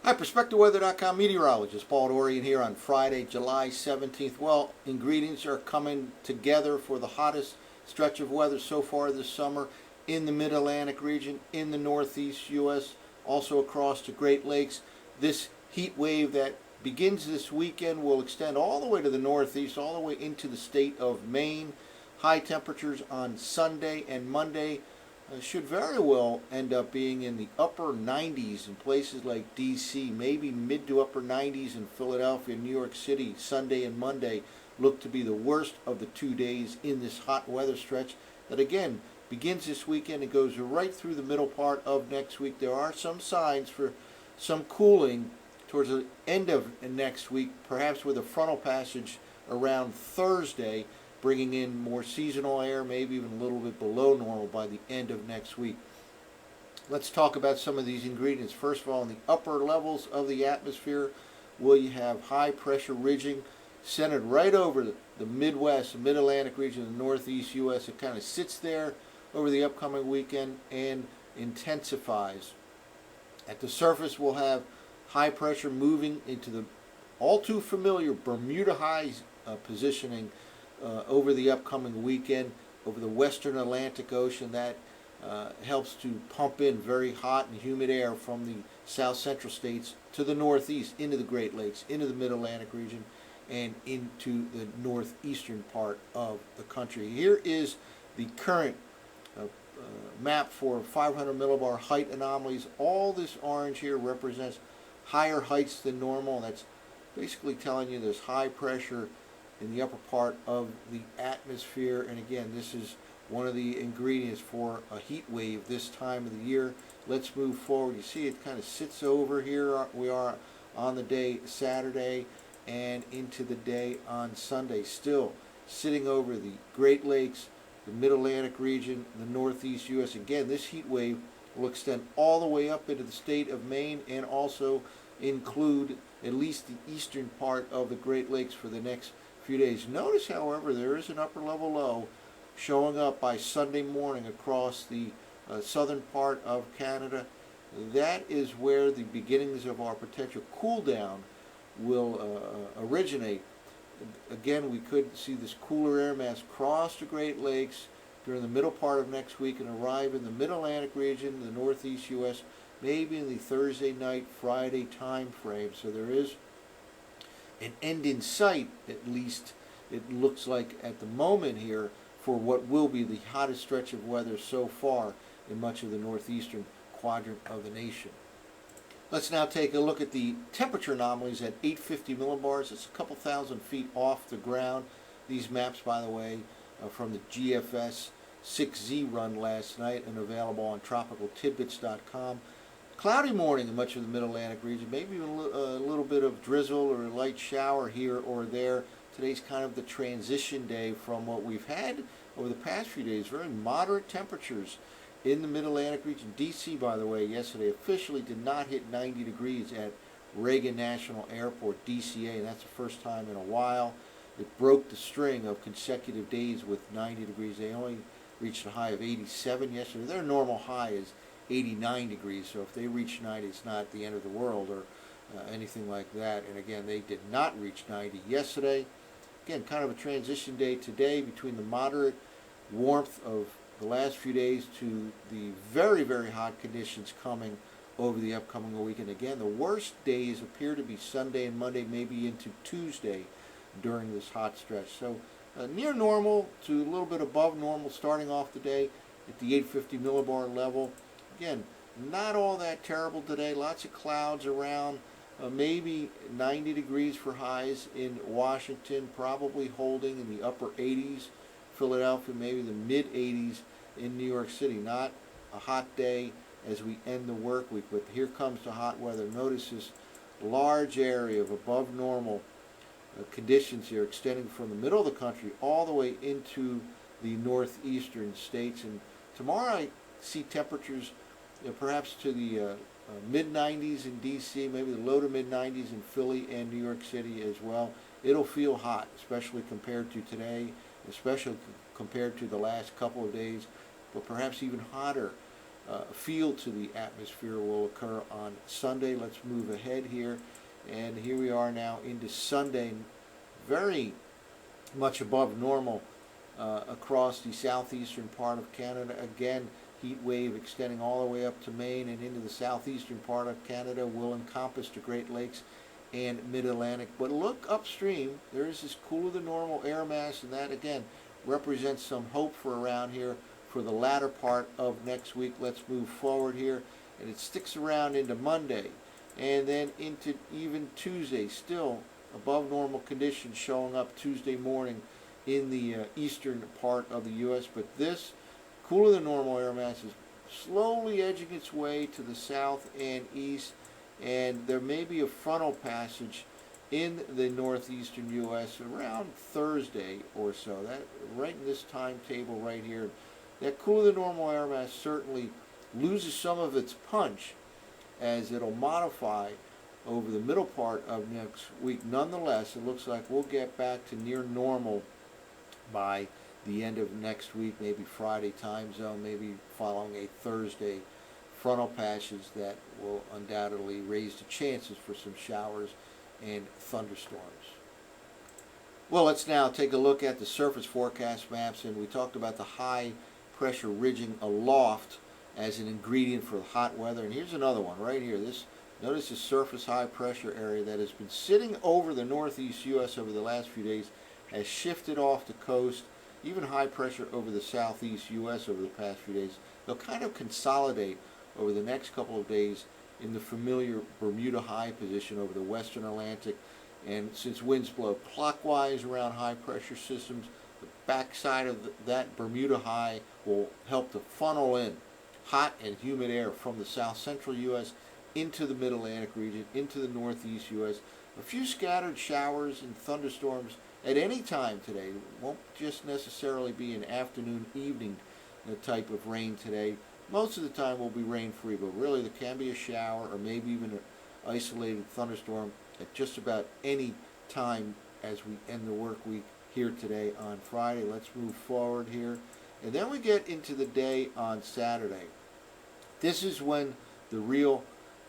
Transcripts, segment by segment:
Hi, PerspectiveWeather.com meteorologist Paul Dorian here on Friday, July 17th. Well, ingredients are coming together for the hottest stretch of weather so far this summer in the Mid-Atlantic region, in the Northeast U.S., also across the Great Lakes. This heat wave that begins this weekend will extend all the way to the Northeast, all the way into the state of Maine. High temperatures on Sunday and Monday should very well end up being in the upper 90s in places like D.C., maybe mid to upper 90s in Philadelphia, New York City. Sunday and Monday look to be the worst of the 2 days in this hot weather stretch that again begins this weekend and goes right through the middle part of next week. There are some signs for some cooling towards the end of next week, perhaps with a frontal passage around Thursday, bringing in more seasonal air, maybe even a little bit below normal by the end of next week. Let's talk about some of these ingredients. First of all, in the upper levels of the atmosphere, will you have high pressure ridging centered right over the Midwest, the Mid-Atlantic region, the Northeast U.S. It kind of sits there over the upcoming weekend and intensifies. At the surface, we'll have high pressure moving into the all too familiar Bermuda high positioning over the upcoming weekend over the western Atlantic Ocean. That helps to pump in very hot and humid air from the south central states to the northeast, into the Great Lakes, into the mid-Atlantic region, and into the northeastern part of the country. Here is the current map for 500 millibar height anomalies. All this orange here represents higher heights than normal. That's basically telling you there's high pressure in the upper part of the atmosphere, and again, this is one of the ingredients for a heat wave this time of the year. Let's move forward. You see it kind of sits over here. We are on the day Saturday and into the day on Sunday, still sitting over the Great Lakes, the Mid-Atlantic region, the Northeast U.S. Again, this heat wave will extend all the way up into the state of Maine and also include at least the eastern part of the Great Lakes for the next few days. Notice, however, there is an upper level low showing up by Sunday morning across the southern part of Canada. That is where the beginnings of our potential cool down will originate. Again, we could see this cooler air mass cross the Great Lakes during the middle part of next week and arrive in the Mid-Atlantic region, the Northeast U.S., maybe in the Thursday night, Friday time frame. So there is an end in sight, at least it looks like at the moment here, for what will be the hottest stretch of weather so far in much of the northeastern quadrant of the nation. Let's now take a look at the temperature anomalies at 850 millibars. It's a couple thousand feet off the ground. These maps, by the way, are from the GFS 6Z run last night and available on tropicaltidbits.com. Cloudy morning in much of the Mid-Atlantic region, maybe even a little bit of drizzle or a light shower here or there. Today's kind of the transition day from what we've had over the past few days. Very moderate temperatures in the Mid-Atlantic region. D.C., by the way, yesterday officially did not hit 90 degrees at Reagan National Airport, DCA, and that's the first time in a while. It broke the string of consecutive days with 90 degrees. They only reached a high of 87 yesterday. Their normal high is 89 degrees, so if they reach 90, it's not the end of the world or anything like that. And again, they did not reach 90 yesterday. Again, kind of a transition day today between the moderate warmth of the last few days to the very, very hot conditions coming over the upcoming weekend. Again, the worst days appear to be Sunday and Monday, maybe into Tuesday during this hot stretch. So near normal to a little bit above normal starting off the day at the 850 millibar level. Again, not all that terrible today. Lots of clouds around. Maybe 90 degrees for highs in Washington, probably holding in the upper 80s. Philadelphia, maybe the mid 80s in New York City. Not a hot day as we end the work week, but here comes the hot weather. Notice this large area of above normal conditions here extending from the middle of the country all the way into the northeastern states. And tomorrow I see temperatures perhaps to the mid-90s in D.C., maybe the low to mid-90s in Philly and New York City as well. It'll feel hot, especially compared to today, especially compared to the last couple of days, but perhaps even hotter feel to the atmosphere will occur on Sunday. Let's move ahead here. And here we are now into Sunday, very much above normal across the southeastern part of Canada. Again, heat wave extending all the way up to Maine and into the southeastern part of Canada will encompass the Great Lakes and Mid-Atlantic. But look upstream, there is this cooler than normal air mass, and that again represents some hope for around here for the latter part of next week. Let's move forward here, and it sticks around into Monday and then into even Tuesday. Still above normal conditions showing up Tuesday morning in the eastern part of the U.S. But this cooler than normal air mass is slowly edging its way to the south and east, and there may be a frontal passage in the northeastern U.S. around Thursday or so. That right in this timetable right here. That cooler than normal air mass certainly loses some of its punch as it'll modify over the middle part of next week. Nonetheless, it looks like we'll get back to near normal by the end of next week, maybe Friday time zone, maybe following a Thursday frontal passage that will undoubtedly raise the chances for some showers and thunderstorms. Well, let's now take a look at the surface forecast maps, and we talked about the high pressure ridging aloft as an ingredient for hot weather, and here's another one right here. Notice this surface high pressure area that has been sitting over the northeast U.S. over the last few days has shifted off the coast, even high pressure over the southeast U.S. over the past few days. They'll kind of consolidate over the next couple of days in the familiar Bermuda high position over the western Atlantic, and since winds blow clockwise around high pressure systems, the backside of that Bermuda high will help to funnel in hot and humid air from the south central U.S. into the mid-Atlantic region, into the northeast U.S. A few scattered showers and thunderstorms at any time today. It won't just necessarily be an afternoon, evening type of rain today. Most of the time will be rain-free, but really there can be a shower or maybe even an isolated thunderstorm at just about any time as we end the work week here today on Friday. Let's move forward here. And then we get into the day on Saturday. This is when the real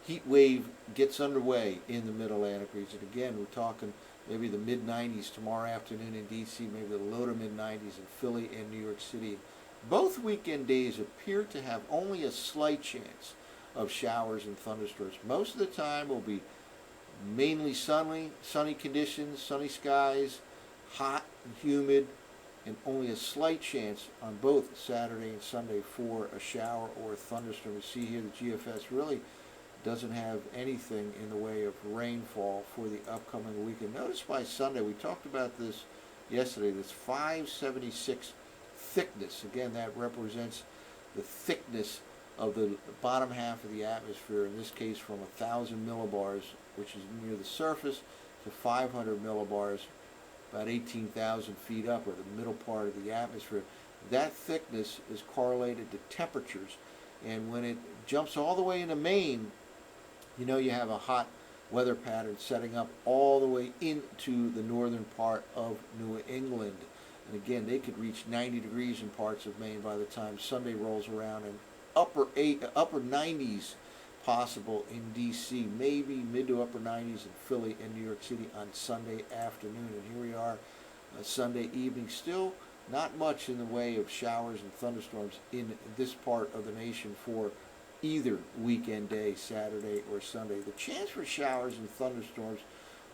heat wave gets underway in the Mid-Atlantic region. Again, we're talking maybe the mid-90s tomorrow afternoon in D.C., maybe the low to mid-90s in Philly and New York City. Both weekend days appear to have only a slight chance of showers and thunderstorms. Most of the time will be mainly sunny conditions, sunny skies, hot and humid, and only a slight chance on both Saturday and Sunday for a shower or a thunderstorm. You see here the GFS really doesn't have anything in the way of rainfall for the upcoming weekend. Notice by Sunday, we talked about this yesterday, this 576 thickness. Again, that represents the thickness of the bottom half of the atmosphere, in this case from 1,000 millibars, which is near the surface, to 500 millibars, about 18,000 feet up, or the middle part of the atmosphere. That thickness is correlated to temperatures, and when it jumps all the way into Maine, you know you have a hot weather pattern setting up all the way into the northern part of New England. And again, they could reach 90 degrees in parts of Maine by the time Sunday rolls around, and upper 90s possible in D.C., maybe mid to upper 90s in Philly and New York City on Sunday afternoon. And here we are, Sunday evening, still not much in the way of showers and thunderstorms in this part of the nation for either weekend day, Saturday or Sunday. The chance for showers and thunderstorms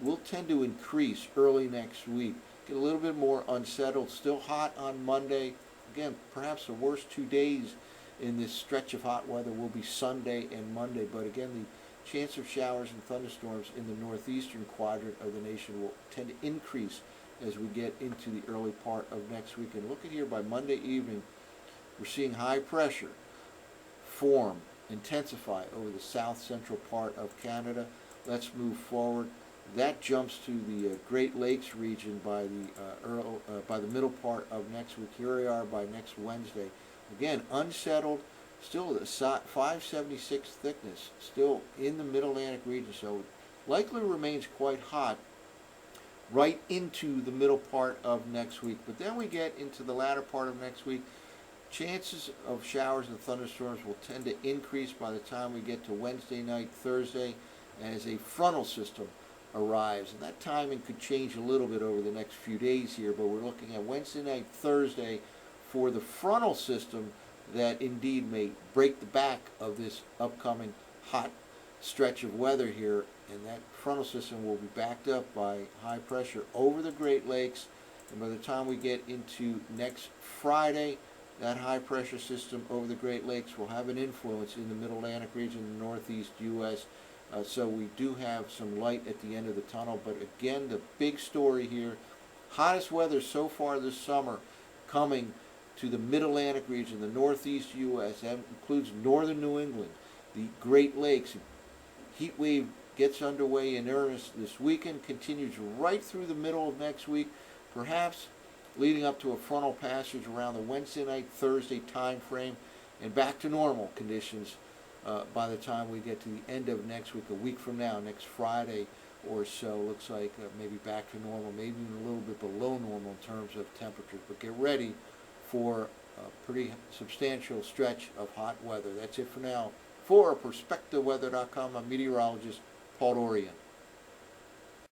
will tend to increase early next week. Get a little bit more unsettled, still hot on Monday. Again, perhaps the worst 2 days in this stretch of hot weather will be Sunday and Monday, but again, the chance of showers and thunderstorms in the northeastern quadrant of the nation will tend to increase as we get into the early part of next week. And look at here, by Monday evening, we're seeing high pressure form, intensify over the south central part of Canada. Let's move forward. That jumps to the Great Lakes region by the middle part of next week. Here we are by next Wednesday. Again, unsettled, still at 576 thickness, still in the Mid-Atlantic region, so likely remains quite hot right into the middle part of next week. But then we get into the latter part of next week, chances of showers and thunderstorms will tend to increase by the time we get to Wednesday night, Thursday, as a frontal system arrives. And that timing could change a little bit over the next few days here, but we're looking at Wednesday night, Thursday for the frontal system that indeed may break the back of this upcoming hot stretch of weather here. And that frontal system will be backed up by high pressure over the Great Lakes. And by the time we get into next Friday, that high pressure system over the Great Lakes will have an influence in the Middle Atlantic region, the Northeast U.S. So we do have some light at the end of the tunnel. But again, the big story here, hottest weather so far this summer coming to the Mid-Atlantic region, the Northeast U.S. That includes northern New England, the Great Lakes. Heat wave gets underway in earnest this weekend, continues right through the middle of next week, perhaps leading up to a frontal passage around the Wednesday night, Thursday time frame, and back to normal conditions by the time we get to the end of next week, a week from now, next Friday or so. Looks like maybe back to normal, maybe even a little bit below normal in terms of temperatures. But get ready for a pretty substantial stretch of hot weather. That's it for now. For PerspectiveWeather.com, I'm meteorologist Paul Dorian.